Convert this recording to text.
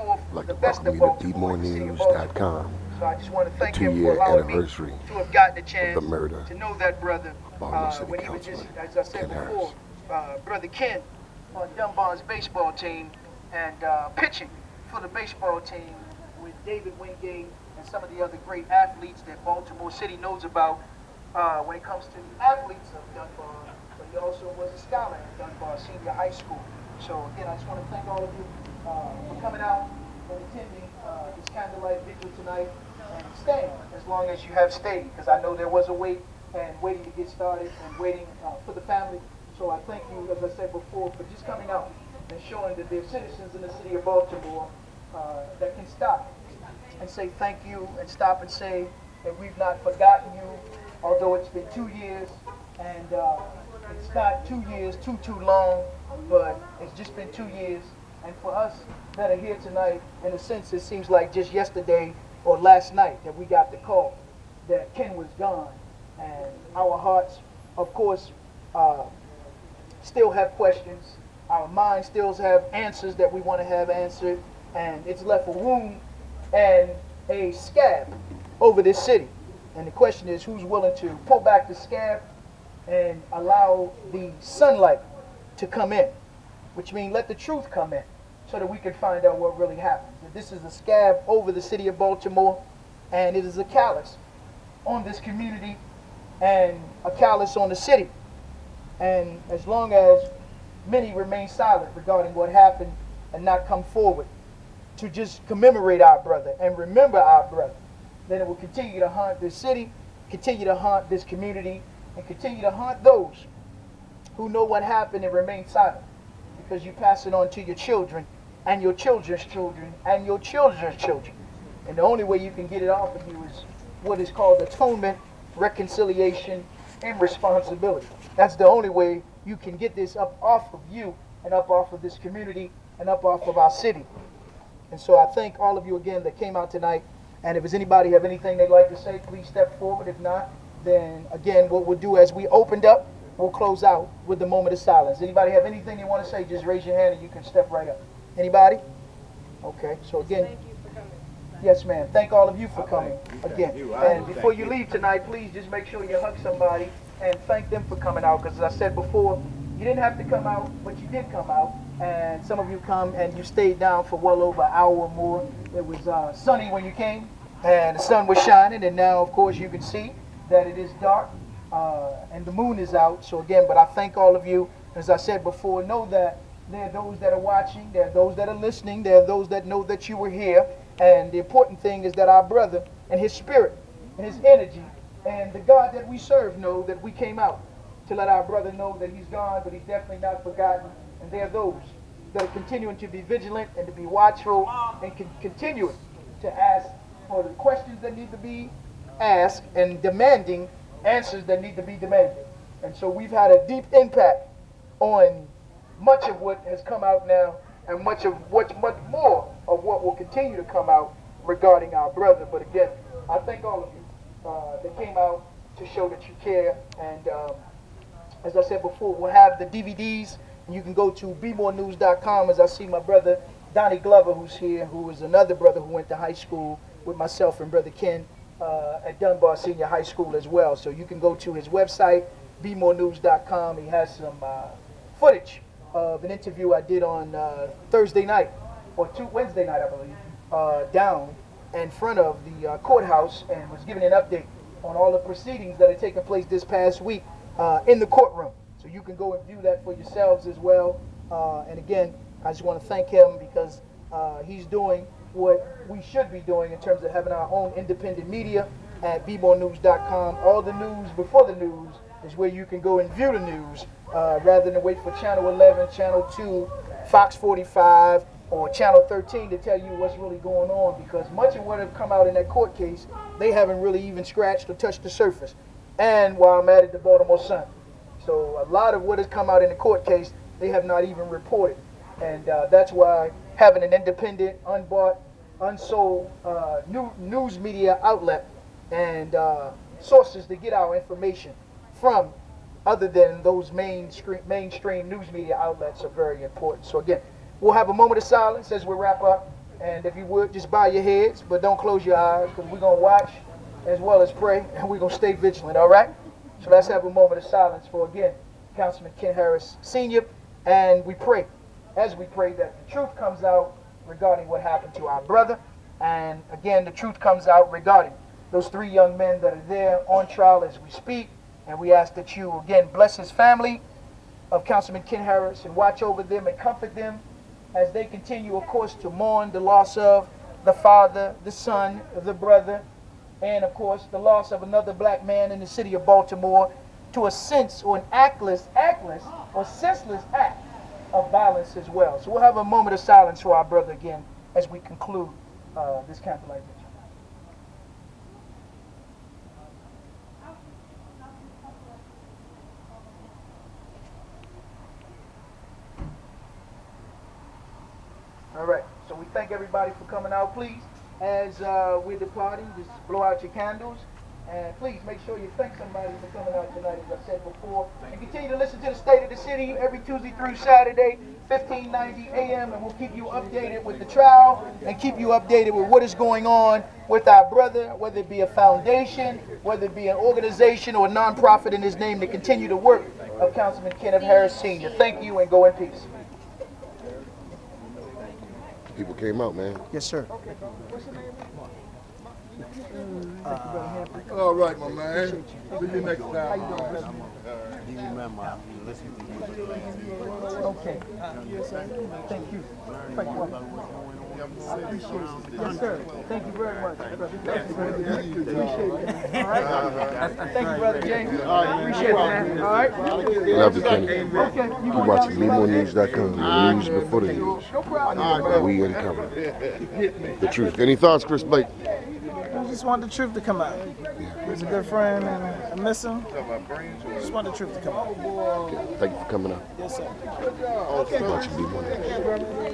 forth like the to best welcome of you to Baltimore in the city of Baltimore. BmoreNews.com, So I just want to the thank him for 2-year allowing me anniversary to have gotten the of chance the murder to know that brother of Baltimore City when he was just, Councilman as I said Ken before, Harris. Brother Ken on Dunbar's baseball team and pitching for the baseball team with David Wingate and some of the other great athletes that Baltimore City knows about when it comes to the athletes of Dunbar. But he also was a scholar at Dunbar Senior High School. So again, I just want to thank all of you for coming out and attending this candlelight vigil tonight and staying as long as you have stayed, because I know there was a wait and waiting to get started and waiting for the family. So I thank you, as I said before, for just coming out and showing that there are citizens in the city of Baltimore that can stop and say thank you and stop and say that we've not forgotten you, although it's been 2 years and it's not 2 years too long, but it's just been 2 years. And for us that are here tonight, in a sense, it seems like just yesterday or last night that we got the call that Ken was gone. And our hearts, of course, still have questions. Our minds still have answers that we want to have answered. And it's left a wound and a scab over this city. And the question is, who's willing to pull back the scab and allow the sunlight to come in? Which means let the truth come in so that we can find out what really happened. This is a scab over the city of Baltimore, and it is a callous on this community and a callous on the city. And as long as many remain silent regarding what happened and not come forward to just commemorate our brother and remember our brother, then it will continue to haunt this city, continue to haunt this community, and continue to haunt those who know what happened and remain silent, because you pass it on to your children and your children's children and your children's children. And the only way you can get it off of you is what is called atonement, reconciliation, and responsibility. That's the only way you can get this up off of you and up off of this community and up off of our city. And so I thank all of you again that came out tonight. And if does anybody have anything they'd like to say, please step forward. If not, then again, what we'll do as we opened up, we'll close out with the moment of silence. Anybody have anything you want to say, just raise your hand and you can step right up. Anybody? Okay, so again, thank you for coming. yes ma'am, thank all of you for coming again. And before you leave tonight, please just make sure you hug somebody and thank them for coming out, because as I said before, you didn't have to come out, but you did come out. And some of you come and you stayed down for well over an hour or more. It was sunny when you came, and the sun was shining, and now, of course, you can see that it is dark, and the moon is out. So again, but I thank all of you. As I said before, know that there are those that are watching, there are those that are listening, there are those that know that you were here, and the important thing is that our brother and his spirit and his energy and the God that we serve know that we came out to let our brother know that he's gone, but he's definitely not forgotten. And there are those that are continuing to be vigilant and to be watchful and continuing to ask for the questions that need to be asked and demanding answers that need to be demanded. And so we've had a deep impact on much of what has come out now, and much more of what will continue to come out regarding our brother. But again, I thank all of you that came out to show that you care. And as I said before, we'll have the DVDs, and you can go to BmoreNews.com. As I see my brother Donnie Glover, who's here, who is another brother who went to high school with myself and Brother Ken at Dunbar Senior High School as well. So you can go to his website, BmoreNews.com. He has some footage of an interview I did on Thursday night, or Wednesday night, I believe, down in front of the courthouse, and was giving an update on all the proceedings that had taken place this past week in the courtroom. So you can go and view that for yourselves as well. And again, I just want to thank him, because he's doing what we should be doing in terms of having our own independent media at BmoreNews.com. All the news before the news is where you can go and view the news, rather than wait for Channel 11, Channel 2, Fox 45, or Channel 13 to tell you what's really going on, because much of what have come out in that court case, they haven't really even scratched or touched the surface. And while I'm at it, the Baltimore Sun. So a lot of what has come out in the court case, they have not even reported. And that's why having an independent, unbought, unsold news media outlet and sources to get our information from, other than those mainstream news media outlets, are very important. So again, we'll have a moment of silence as we wrap up, And if you would, just bow your heads, but don't close your eyes, because we're going to watch as well as pray, and we're going to stay vigilant, all right? So let's have a moment of silence for, again, Councilman Ken Harris Sr., and we pray, as we pray, that the truth comes out regarding what happened to our brother, and again, the truth comes out regarding those 3 young men that are there on trial as we speak, and we ask that you, again, bless his family of Councilman Ken Harris and watch over them and comfort them as they continue, of course, to mourn the loss of the father, the son, the brother, and, of course, the loss of another black man in the city of Baltimore to a sense or an actless or senseless act of violence as well. So we'll have a moment of silence for our brother again as we conclude this candlelight vigil. All right, so we thank everybody for coming out. Please, as we're departing, just blow out your candles. And please make sure you thank somebody for coming out tonight, as I said before. And continue to listen to the State of the City every Tuesday through Saturday, 1590 a.m. And we'll keep you updated with the trial and keep you updated with what is going on with our brother, whether it be a foundation, whether it be an organization or a nonprofit in his name to continue the work of Councilman Kenneth Harris Sr. Thank you and go in peace. People came out, man. Yes, sir. Okay. What's your name? All right, my man. See you next time. How you doing, brother? Do you remember? I listened to you. Okay. Thank you. Thank you. I appreciate it. Yes, sir. Thank you very much, brother. Thank you, brother. Appreciate it. All right. Thank you, brother James. Appreciate it, man. All right. Love you, Kenny. Okay. You watching LimoNews.com, the news before the news. No problem. We uncover the truth. Any thoughts, Chris Blake? I just want the truth to come out. He's a good friend and I miss him. Just want the truth to come out. Thank you for coming out. Yes, sir. Watching LimoNews.